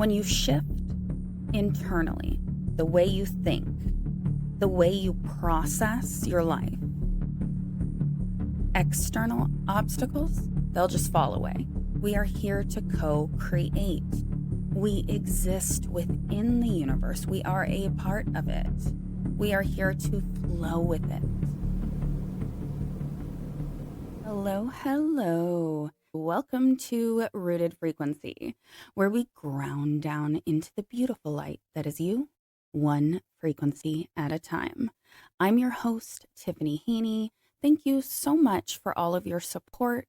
When you shift internally, the way you think, the way you process your life, external obstacles, they'll just fall away. We are here to co-create. We exist within the universe. We are a part of it. We are here to flow with it. Hello, hello. Welcome to Rooted Frequency, where we ground down into the beautiful light that is you, one frequency at a time. I'm your host, Tiffany Haney. Thank you so much for all of your support,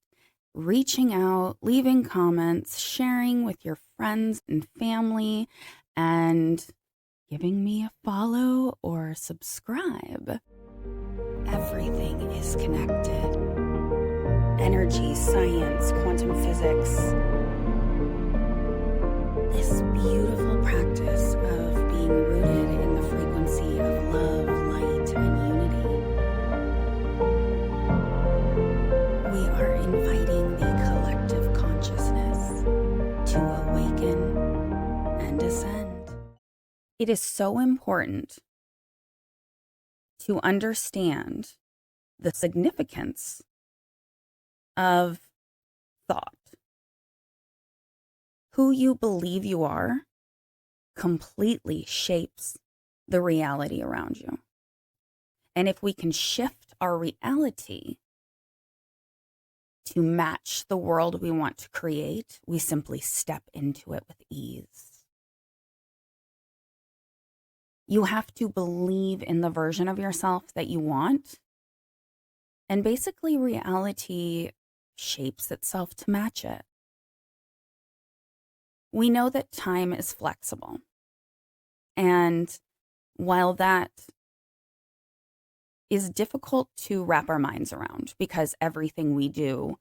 reaching out, leaving comments, sharing with your friends and family, and giving me a follow or subscribe. Everything is connected. Energy, science, quantum physics. This beautiful practice of being rooted in the frequency of love, light, and unity. We are inviting the collective consciousness to awaken and ascend. It is so important to understand the significance of thought. Who you believe you are completely shapes the reality around you. And if we can shift our reality to match the world we want to create, we simply step into it with ease. You have to believe in the version of yourself that you want. And basically, reality shapes itself to match it. We know that time is flexible. And while that is difficult to wrap our minds around because everything we do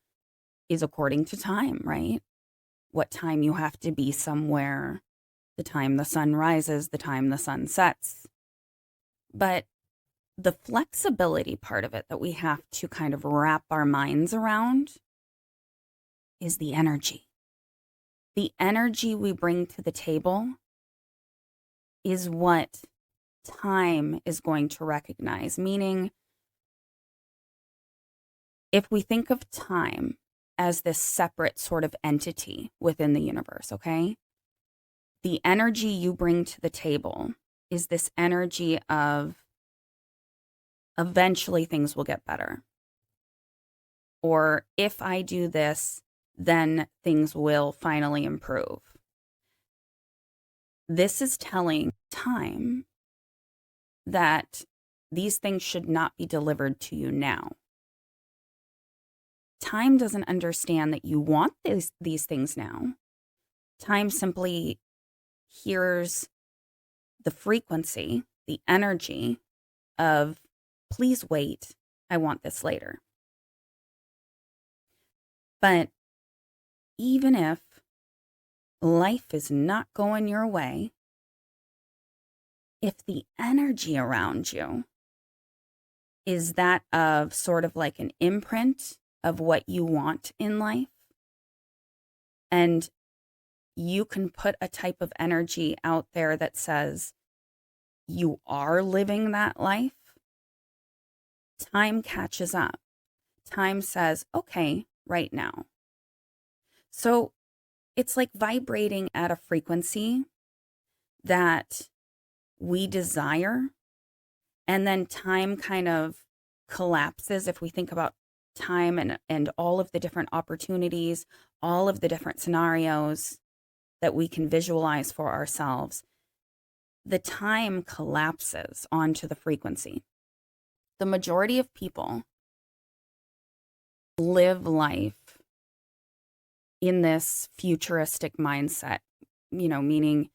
is according to time, right? What time you have to be somewhere, the time the sun rises, the time the sun sets. But the flexibility part of it that we have to kind of wrap our minds around is the energy. The energy we bring to the table is what time is going to recognize. Meaning, if we think of time as this separate sort of entity within the universe, okay? The energy you bring to the table is this energy of eventually things will get better. Or if I do this, then things will finally improve. This is telling time that these things should not be delivered to you now. Time doesn't understand that you want these things now. Time simply hears the frequency, the energy of, please wait, I want this later. But even if life is not going your way, if the energy around you is that of sort of like an imprint of what you want in life, and you can put a type of energy out there that says you are living that life, time catches up. Time says, okay, right now. So it's like vibrating at a frequency that we desire, and then time kind of collapses. If we think about time and all of the different opportunities, all of the different scenarios that we can visualize for ourselves, the time collapses onto the frequency. The majority of people live life in this futuristic mindset, meaning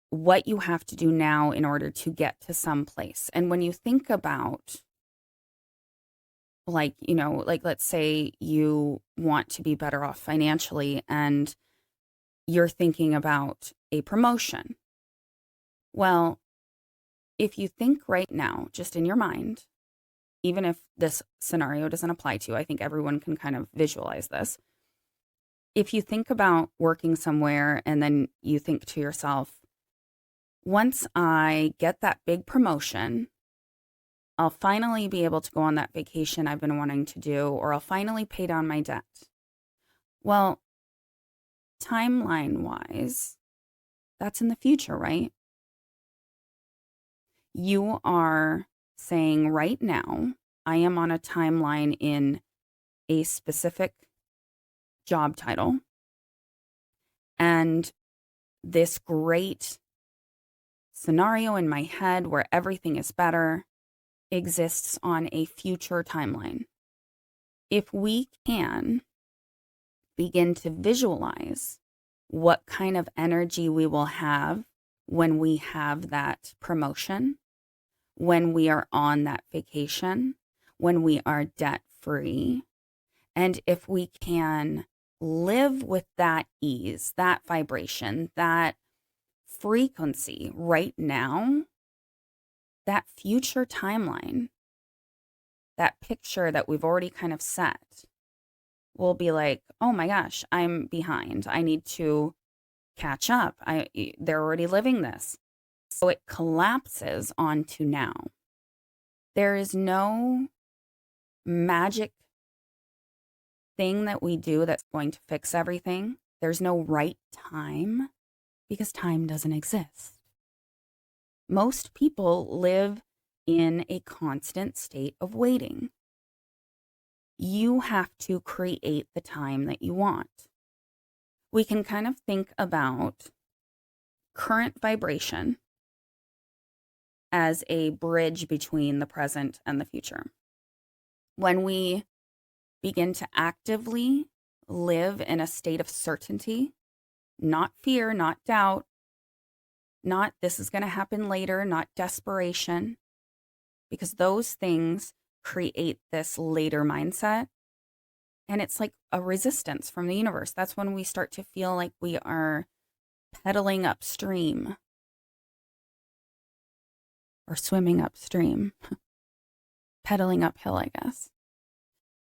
what you have to do now in order to get to some place. And when you think about, like let's say you want to be better off financially and you're thinking about a promotion. Well, if you think right now, just in your mind, even if this scenario doesn't apply to you, I think everyone can kind of visualize this. If you think about working somewhere and then you think to yourself, once I get that big promotion, I'll finally be able to go on that vacation I've been wanting to do, or I'll finally pay down my debt. Well, timeline wise, that's in the future, right? You are saying right now, I am on a timeline in a specific job title, and this great scenario in my head where everything is better exists on a future timeline. If we can begin to visualize what kind of energy we will have when we have that promotion, when we are on that vacation, when we are debt free, and if we can live with that ease, that vibration, that frequency right now, that future timeline, that picture that we've already kind of set, will be like, oh my gosh, I'm behind. I need to catch up. They're already living this. So it collapses onto now. There is no magic thing that we do that's going to fix everything. There's no right time because time doesn't exist. Most people live in a constant state of waiting. You have to create the time that you want. We can kind of think about current vibration as a bridge between the present and the future. When we begin to actively live in a state of certainty, not fear, not doubt, not this is going to happen later, not desperation, because those things create this later mindset. And it's like a resistance from the universe. That's when we start to feel like we are pedaling upstream or swimming upstream, pedaling uphill, I guess.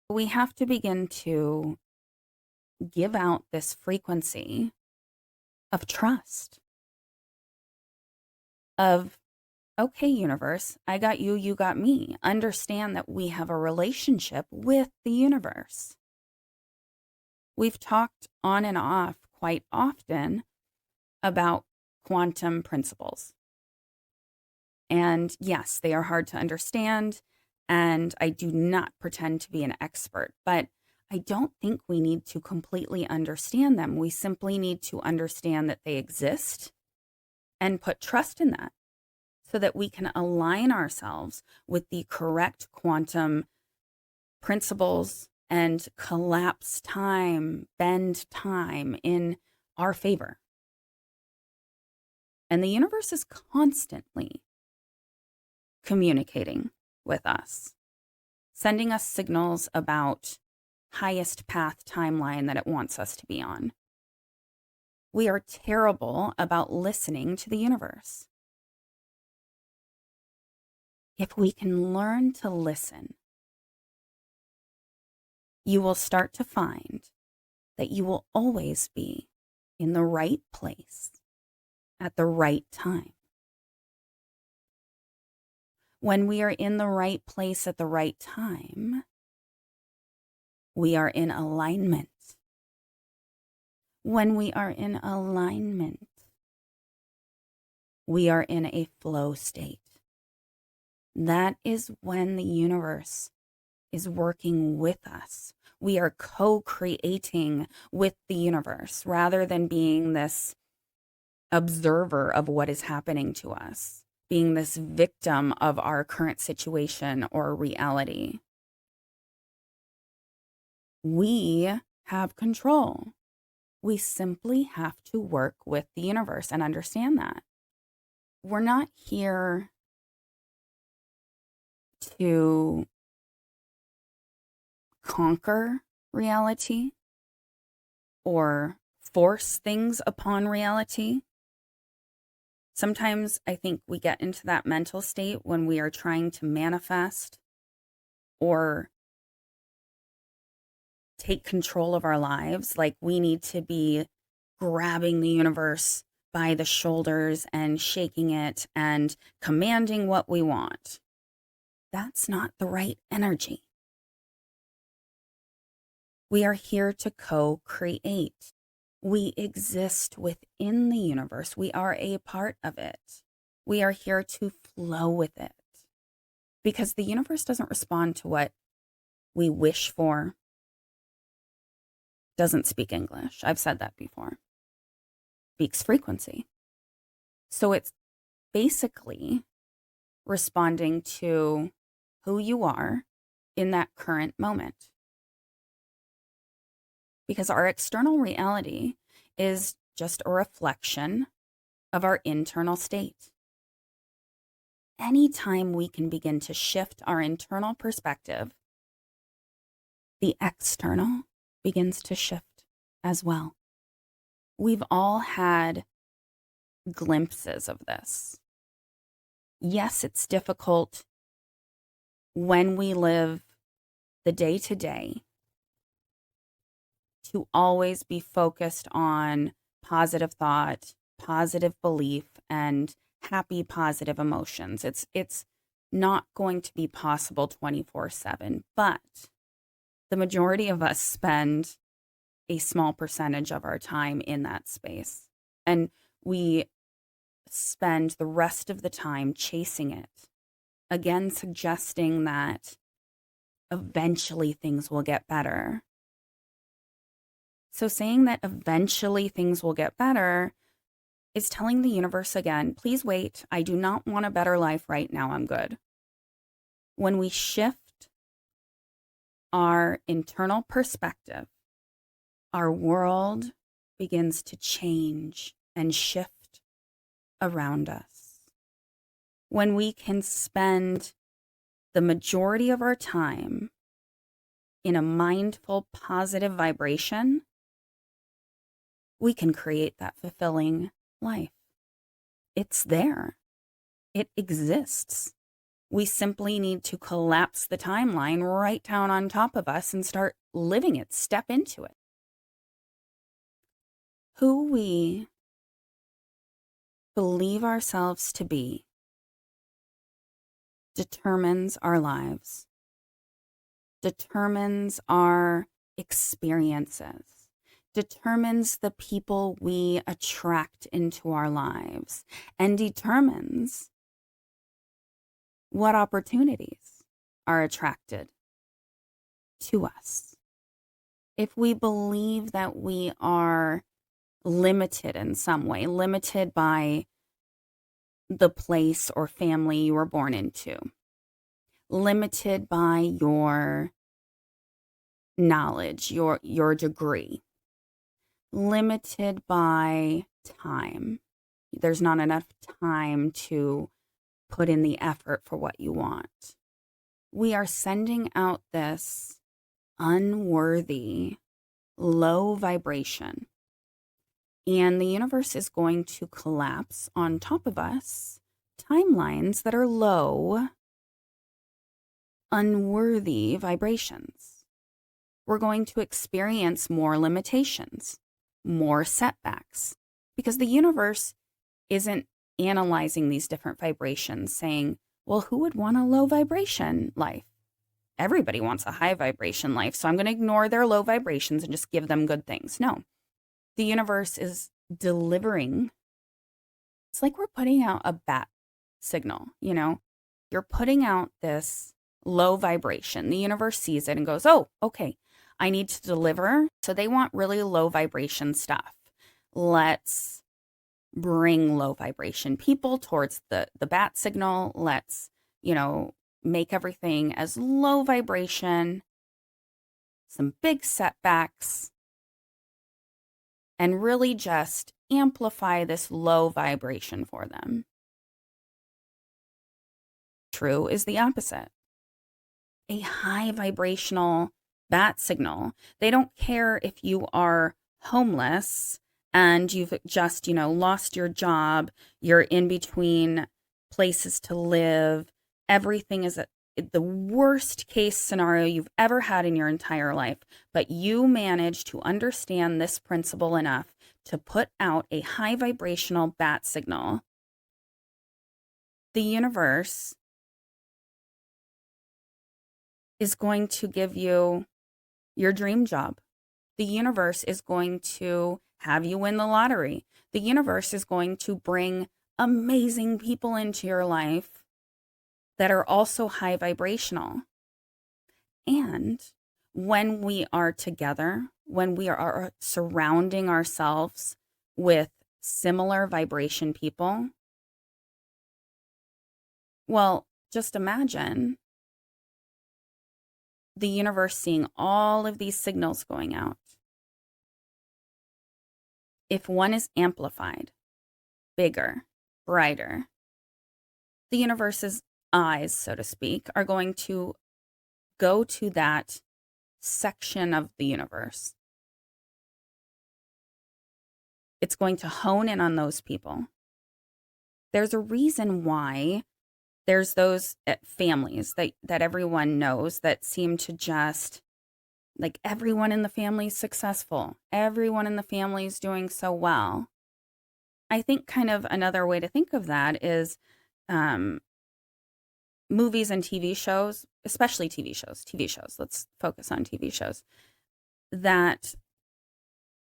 We have to begin to give out this frequency of trust, of, okay, universe, I got you, you got me. Understand that we have a relationship with the universe. We've talked on and off quite often about quantum principles. And yes, they are hard to understand, and I do not pretend to be an expert, but I don't think we need to completely understand them. We simply need to understand that they exist and put trust in that so that we can align ourselves with the correct quantum principles and collapse time, bend time in our favor. And the universe is constantly communicating with us, sending us signals about highest path timeline that it wants us to be on. We are terrible about listening to the universe. If we can learn to listen, you will start to find that you will always be in the right place at the right time. When we are in the right place at the right time, we are in alignment. When we are in alignment, we are in a flow state. That is when the universe is working with us. We are co-creating with the universe rather than being this observer of what is happening to us, being this victim of our current situation or reality. We have control. We simply have to work with the universe and understand that. We're not here to conquer reality or force things upon reality. Sometimes I think we get into that mental state when we are trying to manifest or take control of our lives, like we need to be grabbing the universe by the shoulders and shaking it and commanding what we want. That's not the right energy. We are here to co-create. We exist within the universe. We are a part of it. We are here to flow with it. Because the universe doesn't respond to what we wish for. Doesn't speak English. I've said that before. Speaks frequency. So it's basically responding to who you are in that current moment. Because our external reality is just a reflection of our internal state. Anytime we can begin to shift our internal perspective, the external begins to shift as well. We've all had glimpses of this. Yes, it's difficult when we live the day-to-day to always be focused on positive thought, positive belief, and happy, positive emotions. It's not going to be possible 24/7, but the majority of us spend a small percentage of our time in that space. And we spend the rest of the time chasing it. Again, suggesting that eventually things will get better. So saying that eventually things will get better is telling the universe again, please wait. I do not want a better life right now. I'm good. When we shift our internal perspective, our world begins to change and shift around us. When we can spend the majority of our time in a mindful, positive vibration, we can create that fulfilling life. It's there. It exists. We simply need to collapse the timeline right down on top of us and start living it, step into it. Who we believe ourselves to be determines our lives, determines our experiences, determines the people we attract into our lives, and determines what opportunities are attracted to us. If we believe that we are limited in some way, limited by the place or family you were born into, limited by your knowledge, your degree, limited by time. There's not enough time to put in the effort for what you want. We are sending out this unworthy, low vibration. And the universe is going to collapse on top of us timelines that are low, unworthy vibrations. We're going to experience more limitations, more setbacks, because the universe isn't analyzing these different vibrations saying, well, who would want a low vibration life? Everybody wants a high vibration life, so I'm going to ignore their low vibrations and just give them good things. No. The universe is delivering. It's like we're putting out a bat signal, you know? You're putting out this low vibration. The universe sees it and goes, oh, okay, I need to deliver. So they want really low vibration stuff. Let's bring low vibration people towards the bat signal. Let's, make everything as low vibration, some big setbacks, and really just amplify this low vibration for them. True is the opposite. A high vibrational bat signal, they don't care if you are homeless and you've just, lost your job, you're in between places to live, everything is the worst case scenario you've ever had in your entire life, but you manage to understand this principle enough to put out a high vibrational bat signal, the universe is going to give you your dream job. The universe is going to have you win the lottery. The universe is going to bring amazing people into your life that are also high vibrational. And when we are together, when we are surrounding ourselves with similar vibration people, well, just imagine the universe seeing all of these signals going out. If one is amplified, bigger, brighter, the universe's eyes, so to speak, are going to go to that section of the universe. It's going to hone in on those people. There's a reason why there's those families that everyone knows that seem to just, like, everyone in the family is successful. Everyone in the family is doing so well. I think kind of another way to think of that is movies and TV shows, especially TV shows. Let's focus on TV shows. That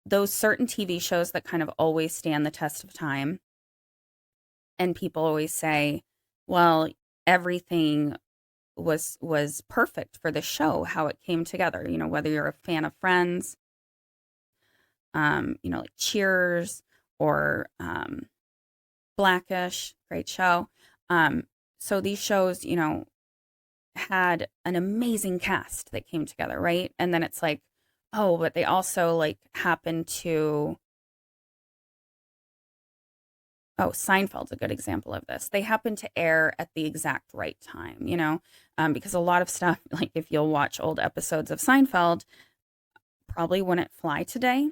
those certain TV shows that kind of always stand the test of time. And people always say, well, everything was perfect for the show, how it came together. You know, whether you're a fan of Friends, like Cheers or Blackish, great show. So these shows, had an amazing cast that came together, right? And then it's like, oh, but they also like happen to, Seinfeld's a good example of this. They happen to air at the exact right time, because a lot of stuff, like if you'll watch old episodes of Seinfeld, probably wouldn't fly today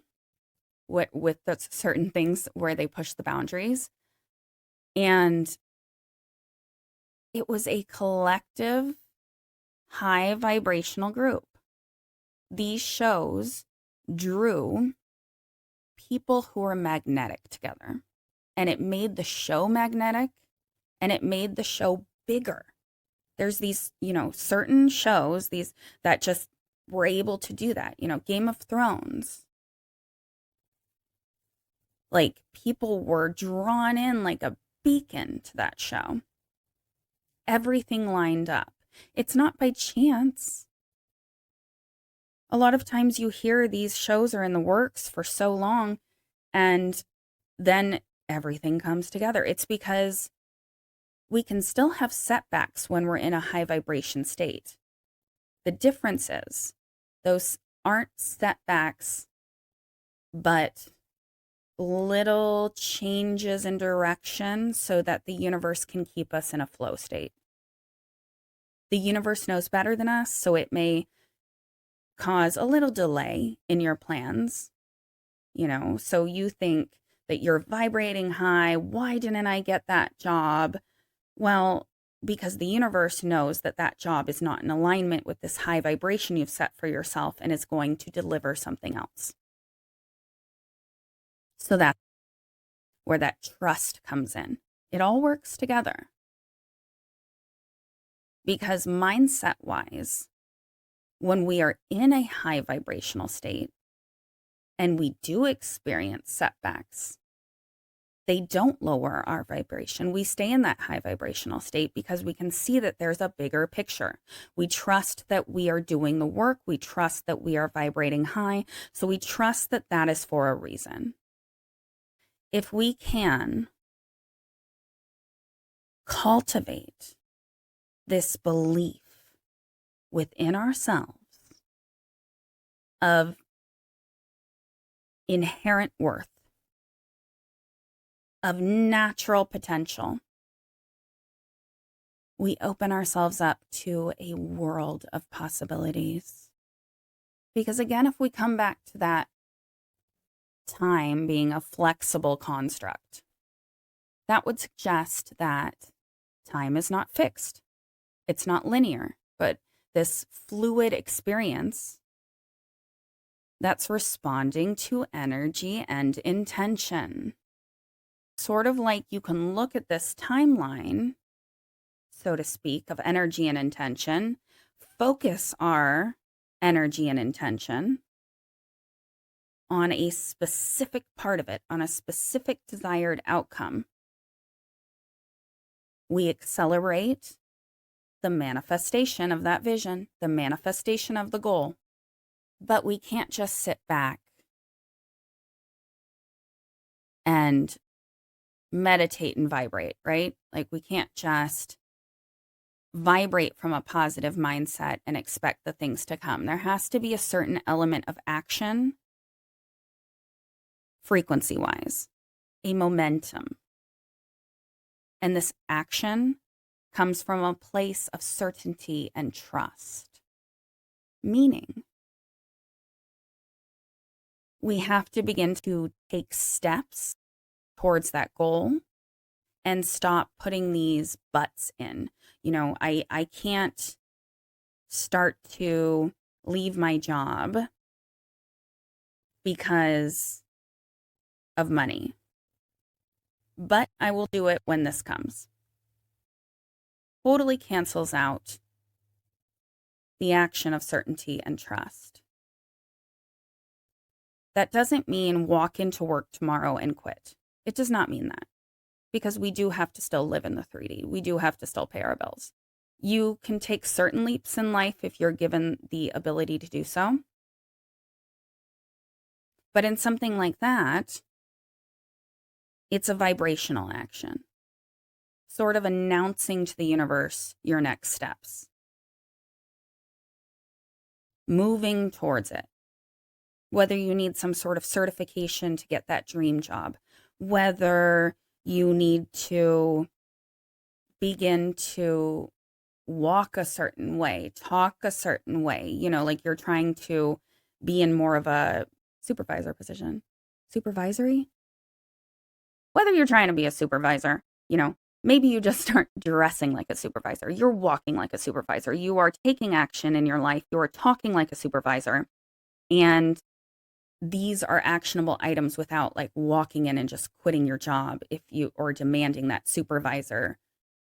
with those certain things where they push the boundaries. And it was a collective, high vibrational group. These shows drew people who were magnetic together. And it made the show magnetic, and it made the show bigger. There's these, certain shows, these that just were able to do that. Game of Thrones. Like, people were drawn in like a beacon to that show. Everything lined up. It's not by chance. A lot of times you hear these shows are in the works for so long, and then everything comes together. It's because we can still have setbacks when we're in a high vibration state. The difference is those aren't setbacks, but little changes in direction so that the universe can keep us in a flow state. The universe knows better than us, so it may cause a little delay in your plans, so you think that you're vibrating high. Why didn't I get that job? Well, because the universe knows that that job is not in alignment with this high vibration you've set for yourself and is going to deliver something else. So that's where that trust comes in. It all works together. Because mindset-wise, when we are in a high vibrational state and we do experience setbacks, they don't lower our vibration. We stay in that high vibrational state because we can see that there's a bigger picture. We trust that we are doing the work. We trust that we are vibrating high. So we trust that that is for a reason. If we can cultivate this belief within ourselves of inherent worth, of natural potential, we open ourselves up to a world of possibilities. Because again, if we come back to that time being a flexible construct, that would suggest that time is not fixed. It's not linear, but this fluid experience that's responding to energy and intention. Sort of like you can look at this timeline, so to speak, of energy and intention, focus our energy and intention on a specific part of it, on a specific desired outcome. We accelerate the manifestation of that vision, the manifestation of the goal. But we can't just sit back and meditate and vibrate, right? Like we can't just vibrate from a positive mindset and expect the things to come. There has to be a certain element of action, frequency-wise, a momentum. And this action comes from a place of certainty and trust. Meaning, we have to begin to take steps towards that goal and stop putting these buts in. You know, I can't start to leave my job because of money, but I will do it when this comes. Totally cancels out the action of certainty and trust. That doesn't mean walk into work tomorrow and quit. It does not mean that, because we do have to still live in the 3D. We do have to still pay our bills. You can take certain leaps in life if you're given the ability to do so. But in something like that, it's a vibrational action, sort of announcing to the universe your next steps, moving towards it. Whether you need some sort of certification to get that dream job, whether you need to begin to walk a certain way, talk a certain way, you know, like you're trying to be in more of a supervisor position, supervisory. Whether you're trying to be a supervisor, you know, maybe you just start dressing like a supervisor. You're walking like a supervisor. You are taking action in your life. You are talking like a supervisor. And these are actionable items without like walking in and just quitting your job if you or demanding that supervisor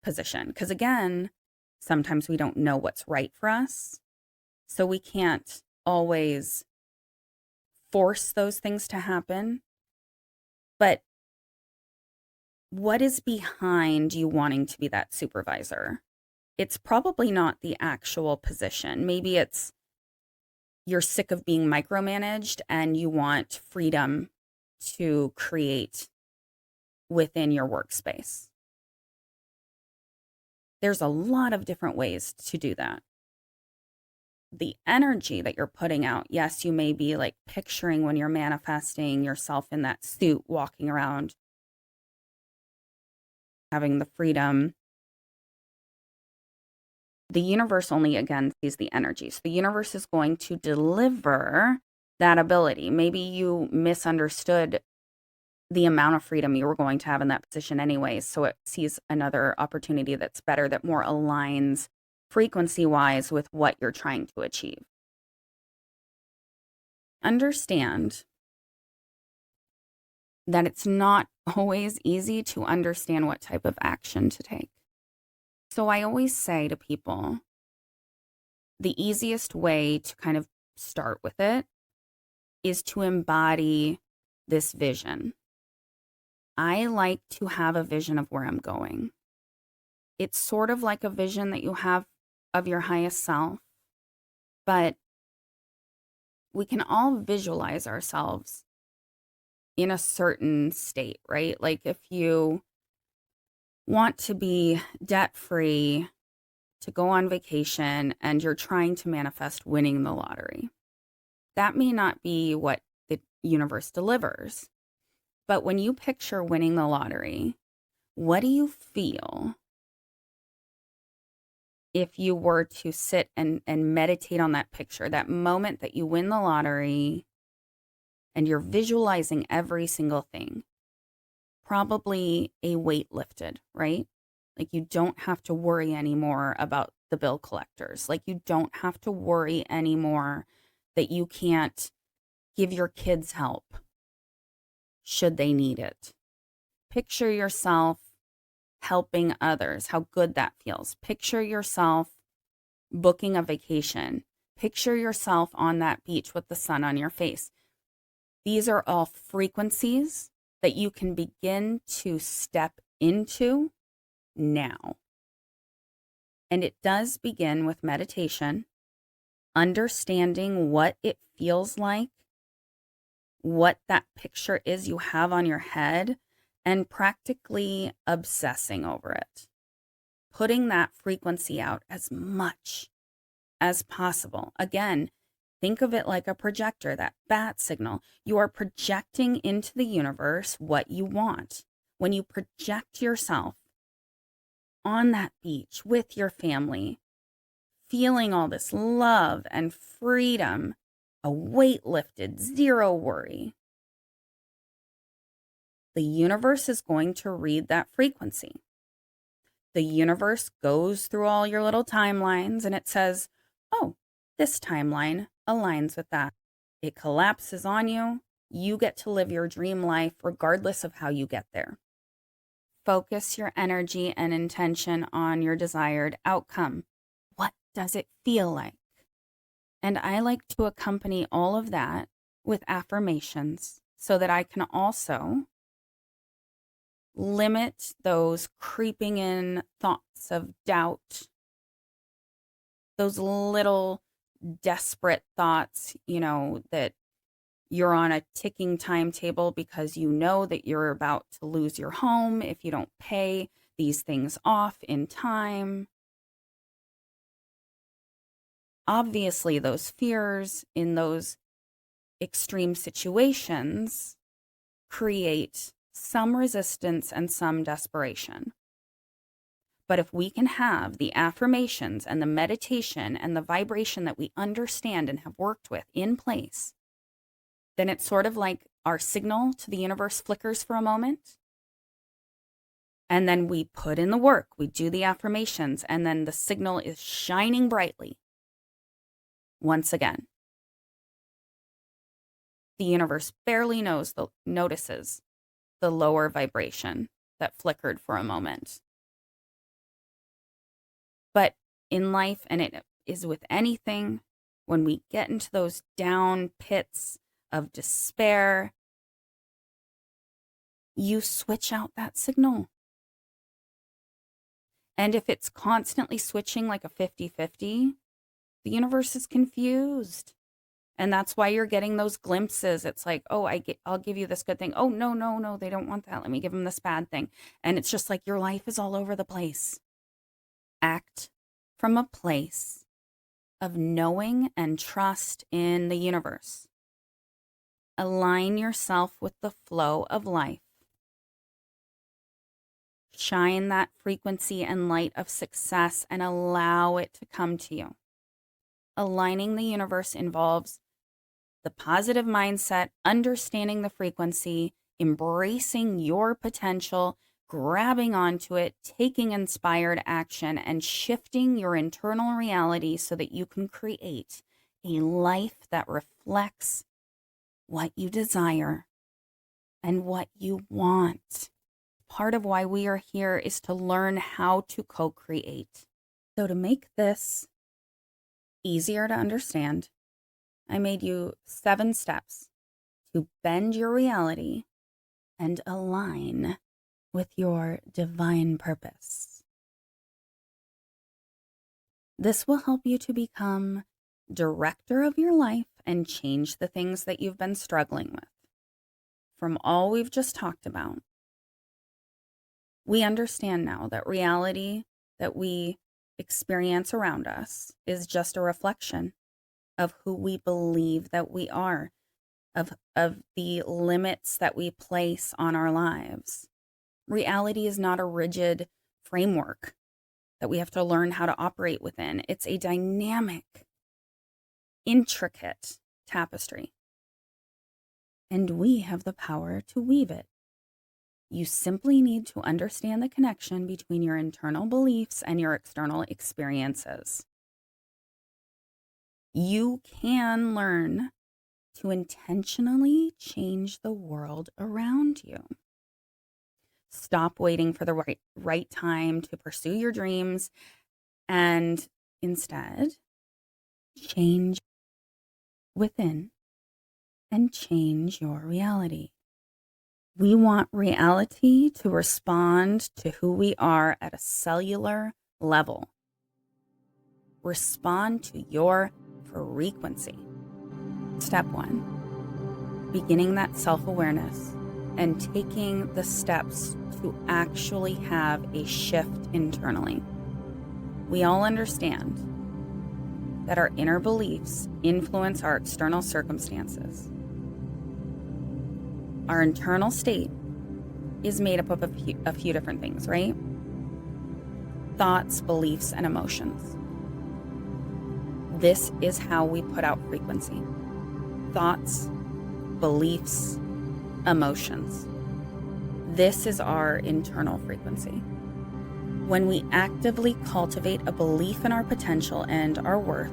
position. Because again, sometimes we don't know what's right for us. So we can't always force those things to happen. But what is behind you wanting to be that supervisor? It's probably not the actual position. Maybe it's you're sick of being micromanaged and you want freedom to create within your workspace. There's a lot of different ways to do that. The energy that you're putting out, yes, you may be like picturing when you're manifesting yourself in that suit, walking around, having the freedom. The universe only, again, sees the energy. So the universe is going to deliver that ability. Maybe you misunderstood the amount of freedom you were going to have in that position anyways. So it sees another opportunity that's better, that more aligns frequency-wise with what you're trying to achieve. Understand that it's not always easy to understand what type of action to take. So I always say to people, the easiest way to kind of start with it is to embody this vision. I like to have a vision of where I'm going. It's sort of like a vision that you have of your highest self, but we can all visualize ourselves in a certain state, right? Like if you want to be debt-free, to go on vacation, and you're trying to manifest winning the lottery, that may not be what the universe delivers. But when you picture winning the lottery, what do you feel if you were to sit and meditate on that picture, that moment that you win the lottery and you're visualizing every single thing? Probably a weight lifted, right? Like you don't have to worry anymore about the bill collectors. Like, you don't have to worry anymore that you can't give your kids help should they need it. Picture yourself helping others, how good that feels. Picture yourself booking a vacation. Picture yourself on that beach with the sun on your face. These are all frequencies that you can begin to step into now. And it does begin with meditation, understanding what it feels like, what that picture is you have on your head, and practically obsessing over it. Putting that frequency out as much as possible. Again, think of it like a projector, that bat signal. You are projecting into the universe what you want. When you project yourself on that beach with your family, feeling all this love and freedom, a weight lifted, zero worry, the universe is going to read that frequency. The universe goes through all your little timelines and it says, oh, this timeline aligns with that. It collapses on you. You get to live your dream life regardless of how you get there. Focus your energy and intention on your desired outcome. What does it feel like? And I like to accompany all of that with affirmations so that I can also limit those creeping in thoughts of doubt, those little desperate thoughts, that you're on a ticking timetable because you know that you're about to lose your home if you don't pay these things off in time. Obviously, those fears in those extreme situations create some resistance and some desperation. But if we can have the affirmations and the meditation and the vibration that we understand and have worked with in place, then it's sort of like our signal to the universe flickers for a moment. And then we put in the work, we do the affirmations, and then the signal is shining brightly once again. The universe barely notices the lower vibration that flickered for a moment. But in life, and it is with anything, when we get into those down pits of despair, you switch out that signal. And if it's constantly switching like a 50-50, the universe is confused. And that's why you're getting those glimpses. It's like, oh, I'll give you this good thing. Oh, no, they don't want that. Let me give them this bad thing. And it's just like your life is all over the place. Act from a place of knowing and trust in the universe. Align yourself with the flow of life. Shine that frequency and light of success and allow it to come to you. Aligning the universe involves the positive mindset, understanding the frequency, embracing your potential, grabbing onto it, taking inspired action, and shifting your internal reality so that you can create a life that reflects what you desire and what you want. Part of why we are here is to learn how to co-create. So to make this easier to understand, I made you 7 steps to bend your reality and align with your divine purpose. This will help you to become director of your life and change the things that you've been struggling with. From all we've just talked about, we understand now that reality that we experience around us is just a reflection of who we believe that we are, of the limits that we place on our lives. Reality is not a rigid framework that we have to learn how to operate within. It's a dynamic, intricate tapestry. And we have the power to weave it. You simply need to understand the connection between your internal beliefs and your external experiences. You can learn to intentionally change the world around you. Stop waiting for the right time to pursue your dreams and instead change within and change your reality. We want reality to respond to who we are at a cellular level. Respond to your frequency. Step 1, beginning that self-awareness and taking the steps to actually have a shift internally. We all understand that our inner beliefs influence our external circumstances. Our internal state is made up of a few different things, right? Thoughts, beliefs, and emotions. This is how we put out frequency. Thoughts, beliefs, emotions. This is our internal frequency. When we actively cultivate a belief in our potential and our worth,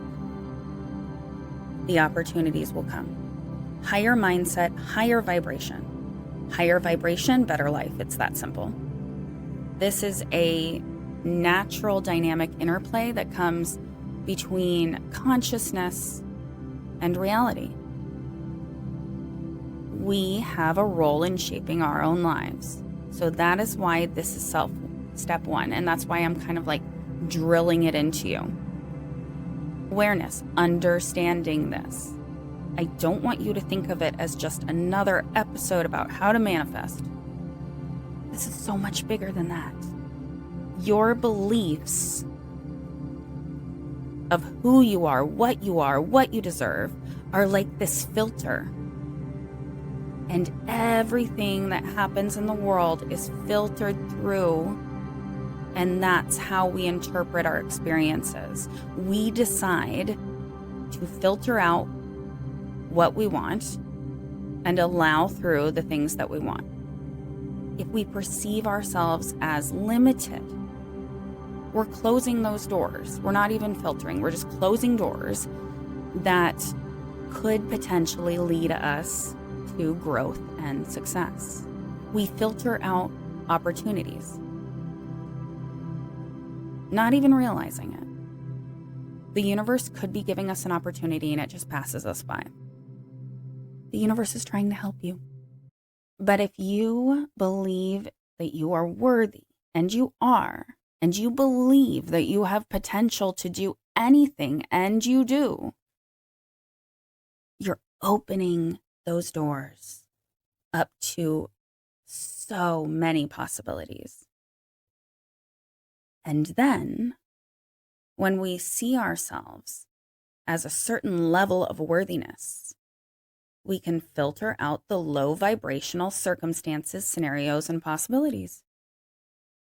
the opportunities will come. Higher mindset, higher vibration. Higher vibration, better life. It's that simple. This is a natural dynamic interplay that comes between consciousness and reality. We have a role in shaping our own lives. So that is why this is step 1. And that's why I'm kind of like drilling it into you. Awareness, understanding this. I don't want you to think of it as just another episode about how to manifest. This is so much bigger than that. Your beliefs of who you are, what you deserve, are like this filter. And everything that happens in the world is filtered through, and that's how we interpret our experiences. We decide to filter out what we want and allow through the things that we want. If we perceive ourselves as limited, we're closing those doors. We're not even filtering. We're just closing doors that could potentially lead us to growth and success. We filter out opportunities, not even realizing it. The universe could be giving us an opportunity and it just passes us by. The universe is trying to help you. But if you believe that you are worthy, and you are, and you believe that you have potential to do anything, and you do, you're opening those doors up to so many possibilities. And then, when we see ourselves as a certain level of worthiness, we can filter out the low vibrational circumstances, scenarios, and possibilities.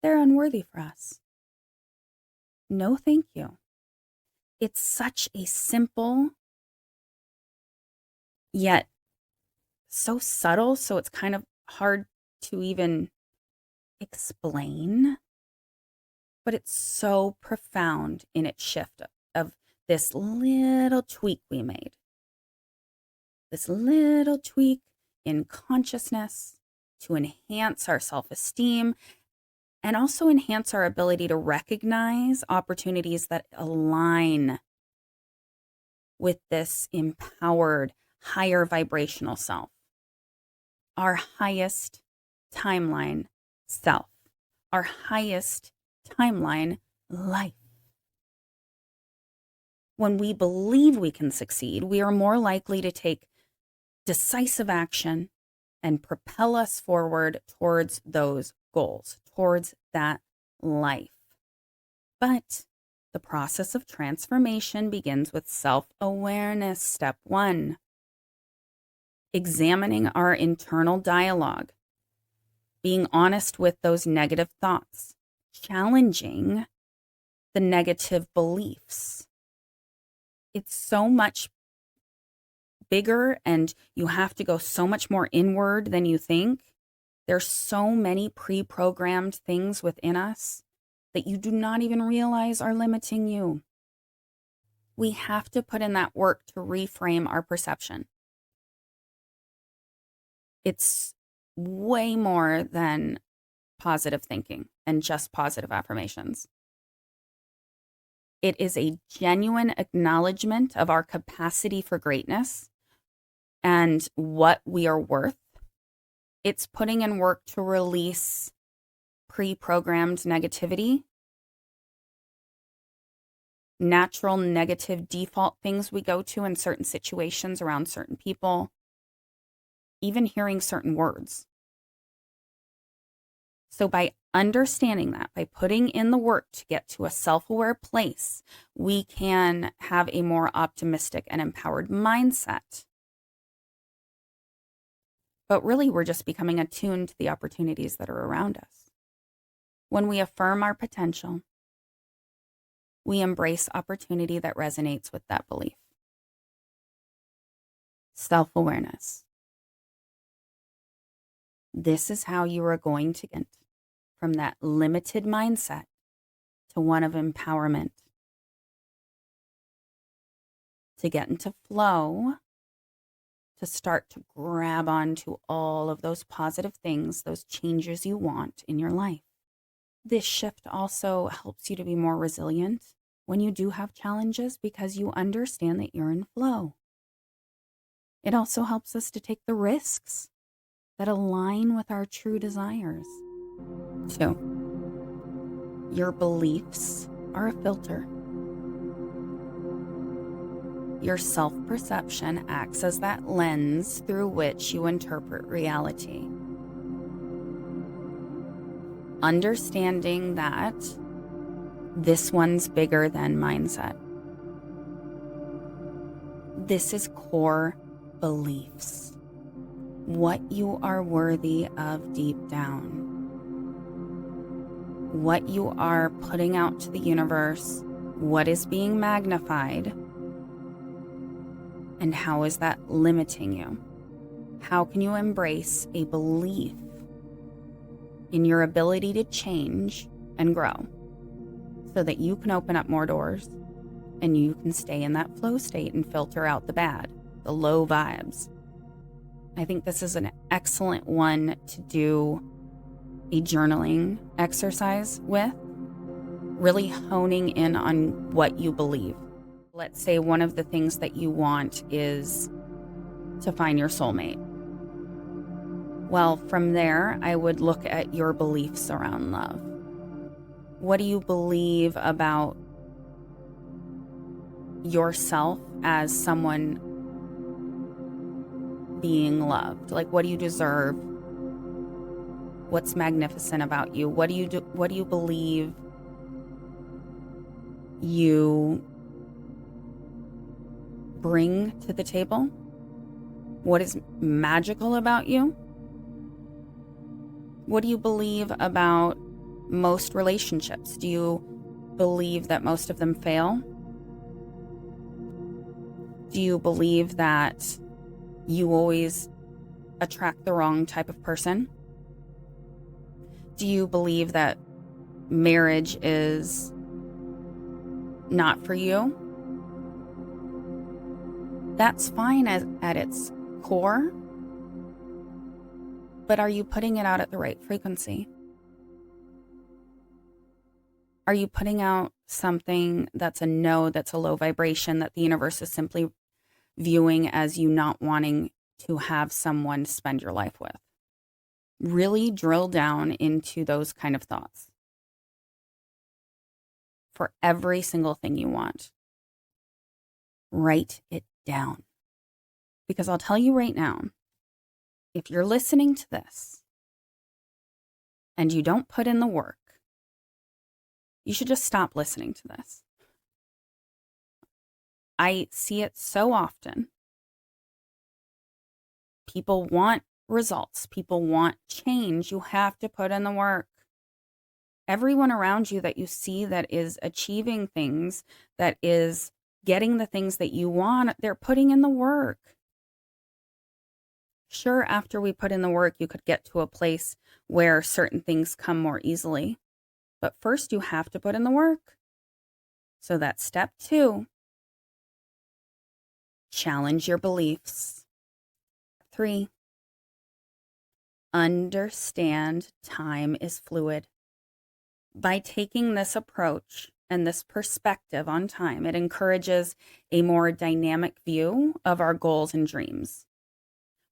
They're unworthy for us. No, thank you. It's such a simple, yet so subtle, so it's kind of hard to even explain, but it's so profound in its shift of this little tweak we made. This little tweak in consciousness to enhance our self-esteem and also enhance our ability to recognize opportunities that align with this empowered, higher vibrational self. Our highest timeline self. Our highest timeline life. When we believe we can succeed, we are more likely to take decisive action and propel us forward towards those goals, towards that life. But the process of transformation begins with self-awareness. Step 1, examining our internal dialogue, being honest with those negative thoughts, challenging the negative beliefs. It's so much bigger and you have to go so much more inward than you think. There's so many pre-programmed things within us that you do not even realize are limiting you. We have to put in that work to reframe our perception. It's way more than positive thinking and just positive affirmations. It is a genuine acknowledgement of our capacity for greatness and what we are worth. It's putting in work to release pre-programmed negativity, natural negative default things we go to in certain situations around certain people, even hearing certain words. So by understanding that, by putting in the work to get to a self-aware place, we can have a more optimistic and empowered mindset. But really, we're just becoming attuned to the opportunities that are around us. When we affirm our potential, we embrace opportunity that resonates with that belief. Self-awareness. This is how you are going to get from that limited mindset to one of empowerment. To get into flow, to start to grab onto all of those positive things, those changes you want in your life. This shift also helps you to be more resilient when you do have challenges because you understand that you're in flow. It also helps us to take the risks that align with our true desires. 2, your beliefs are a filter. Your self-perception acts as that lens through which you interpret reality. Understanding that this one's bigger than mindset. This is core beliefs. What you are worthy of deep down. What you are putting out to the universe, what is being magnified, and how is that limiting you? How can you embrace a belief in your ability to change and grow so that you can open up more doors and you can stay in that flow state and filter out the bad, the low vibes? I think this is an excellent one to do a journaling exercise with, really honing in on what you believe. Let's say one of the things that you want is to find your soulmate. Well, from there, I would look at your beliefs around love. What do you believe about yourself as someone being loved? Like, what do you deserve? What's magnificent about you? What do you believe you bring to the table? What is magical about you? What do you believe about most relationships? Do you believe that most of them fail? Do you believe that you always attract the wrong type of person? Do you believe that marriage is not for you? That's fine at its core, but are you putting it out at the right frequency? Are you putting out something that's a no, that's a low vibration, that the universe is simply viewing as you not wanting to have someone to spend your life with? Really drill down into those kind of thoughts for every single thing you want. Write it down. Because I'll tell you right now, if you're listening to this and you don't put in the work, you should just stop listening to this. I see it so often. People want results. People want change. You have to put in the work. Everyone around you that you see that is achieving things, that is getting the things that you want, they're putting in the work. Sure, after we put in the work, you could get to a place where certain things come more easily. But first, you have to put in the work. So that's step 2. Challenge your beliefs. 3. Understand time is fluid. By taking this approach and this perspective on time, it encourages a more dynamic view of our goals and dreams.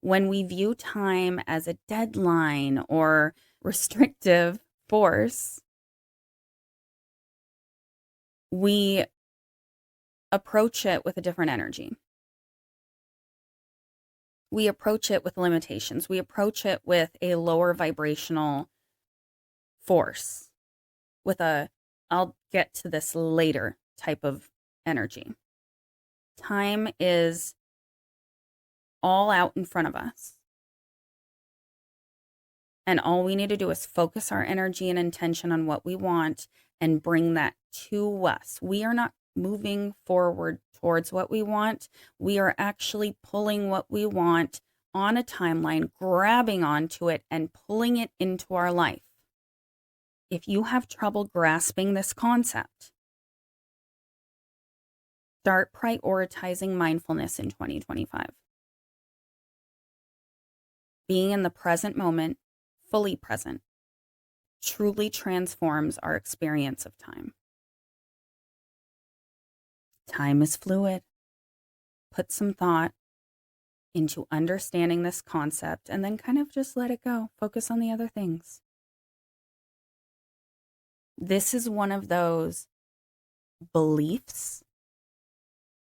When we view time as a deadline or restrictive force, we approach it with a different energy. We approach it with limitations. We approach it with a lower vibrational force, with a I'll get to this later type of energy. Time is all out in front of us. And all we need to do is focus our energy and intention on what we want and bring that to us. We are not moving forward towards what we want. We are actually pulling what we want on a timeline, grabbing onto it and pulling it into our life. If you have trouble grasping this concept, start prioritizing mindfulness in 2025. Being in the present moment, fully present, truly transforms our experience of time. Time is fluid. Put some thought into understanding this concept and then kind of just let it go. Focus on the other things. This is one of those beliefs,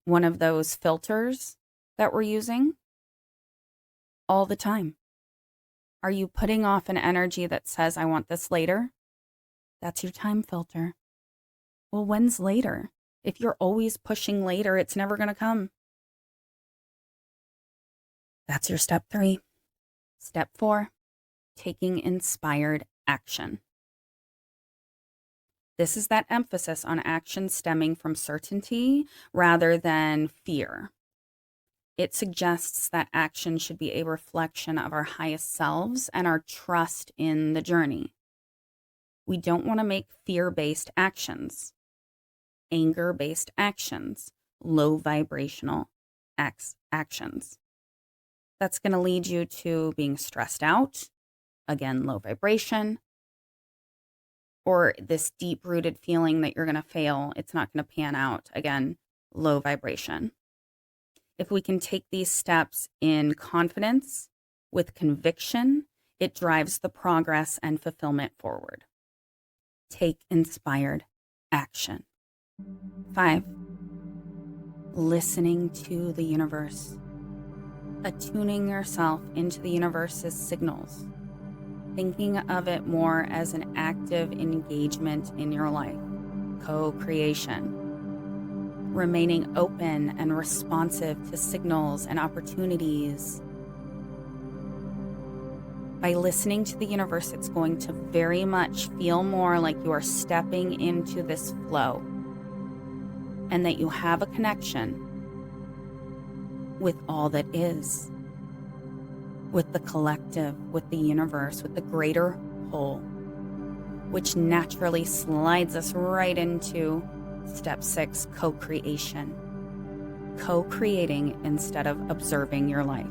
one of those filters that we're using all the time. Are you putting off an energy that says, I want this later? That's your time filter. Well, when's later? If you're always pushing later, it's never going to come. That's your step 3. Step 4, taking inspired action. This is that emphasis on action stemming from certainty rather than fear. It suggests that action should be a reflection of our highest selves and our trust in the journey. We don't want to make fear-based actions, anger-based actions, low vibrational actions. That's going to lead you to being stressed out, again, low vibration, or this deep-rooted feeling that you're going to fail. It's not going to pan out, again, low vibration. If we can take these steps in confidence, with conviction, it drives the progress and fulfillment forward. Take inspired action. 5, listening to the universe. Attuning yourself into the universe's signals. Thinking of it more as an active engagement in your life. Co-creation. Remaining open and responsive to signals and opportunities. By listening to the universe, it's going to very much feel more like you are stepping into this flow and that you have a connection with all that is, with the collective, with the universe, with the greater whole, which naturally slides us right into step 6, co-creation. Co-creating instead of observing your life.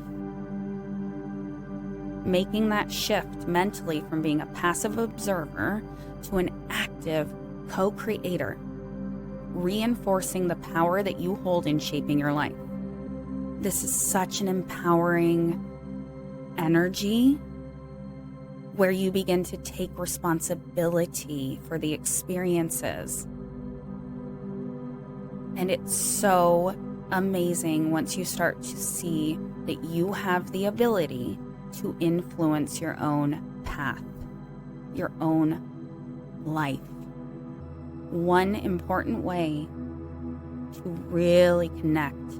Making that shift mentally from being a passive observer to an active co-creator, reinforcing the power that you hold in shaping your life. This is such an empowering energy where you begin to take responsibility for the experiences. And it's so amazing once you start to see that you have the ability to influence your own path, your own life. One important way to really connect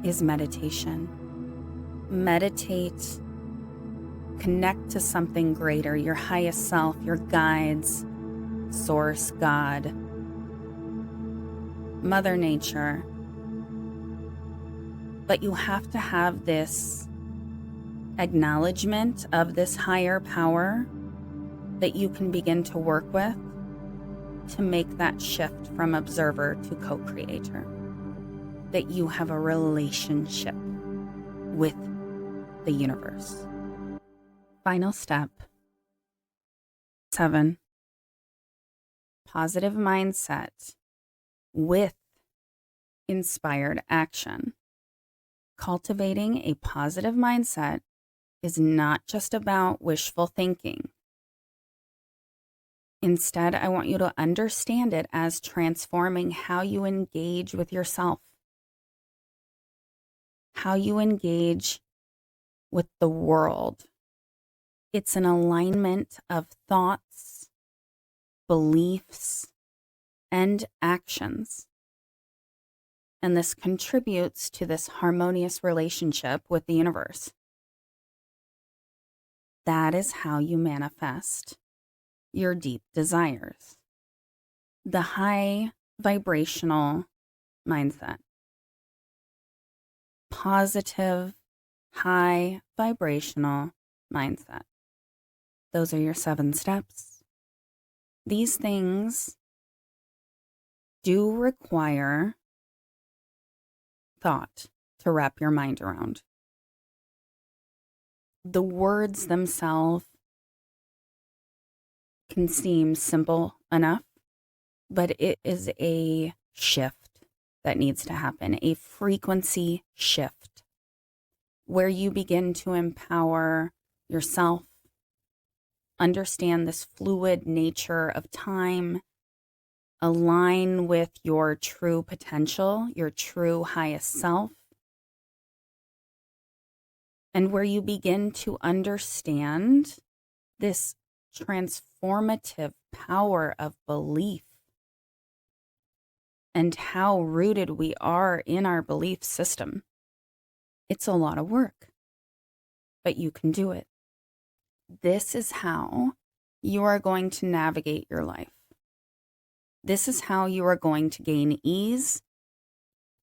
is meditation. Meditate, connect to something greater, your highest self, your guides, source, God, Mother Nature. But you have to have this acknowledgement of this higher power that you can begin to work with to make that shift from observer to co-creator. That you have a relationship with the universe. Final step 7. Positive mindset with inspired action. Cultivating a positive mindset is not just about wishful thinking. Instead, I want you to understand it as transforming how you engage with yourself, how you engage with the world. It's an alignment of thoughts, beliefs, and actions. And this contributes to this harmonious relationship with the universe. That is how you manifest your deep desires. The high vibrational mindset. Positive, high vibrational mindset. Those are your 7 steps. These things do require thought to wrap your mind around. The words themselves can seem simple enough, but it is a shift that needs to happen, a frequency shift where you begin to empower yourself, understand this fluid nature of time, align with your true potential, your true highest self, and where you begin to understand this transformative power of belief and how rooted we are in our belief system. It's a lot of work, but you can do it. This is how you are going to navigate your life. This is how you are going to gain ease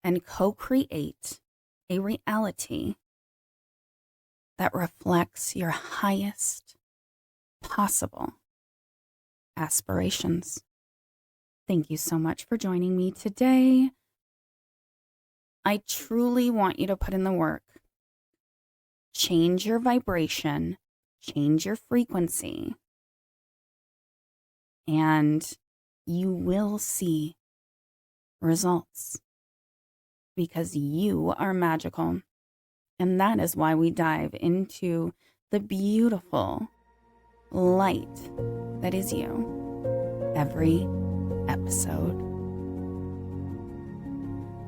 and co-create a reality that reflects your highest possible aspirations. Thank you so much for joining me today. I truly want you to put in the work. Change your vibration, change your frequency, and you will see results because you are magical. And that is why we dive into the beautiful light that is you every episode.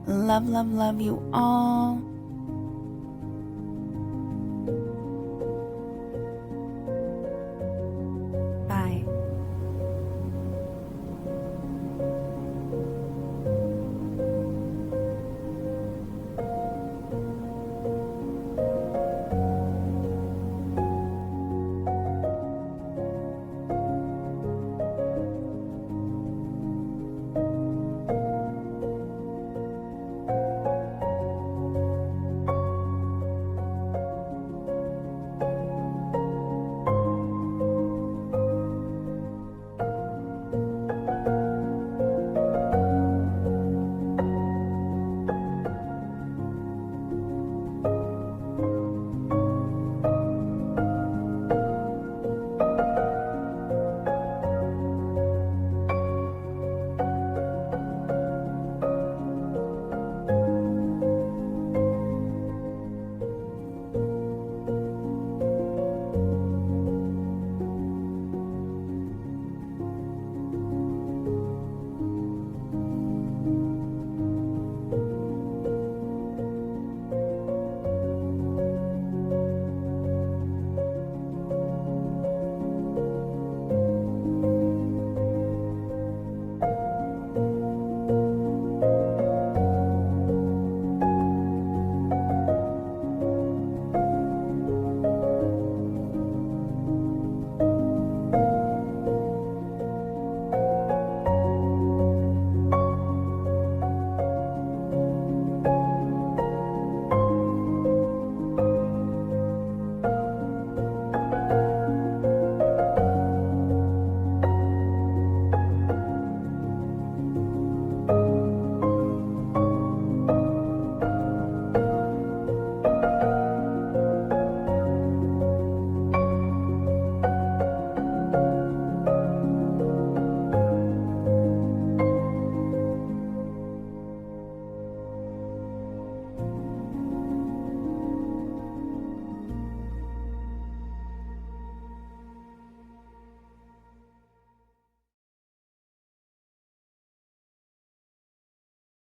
Love, love, love you all.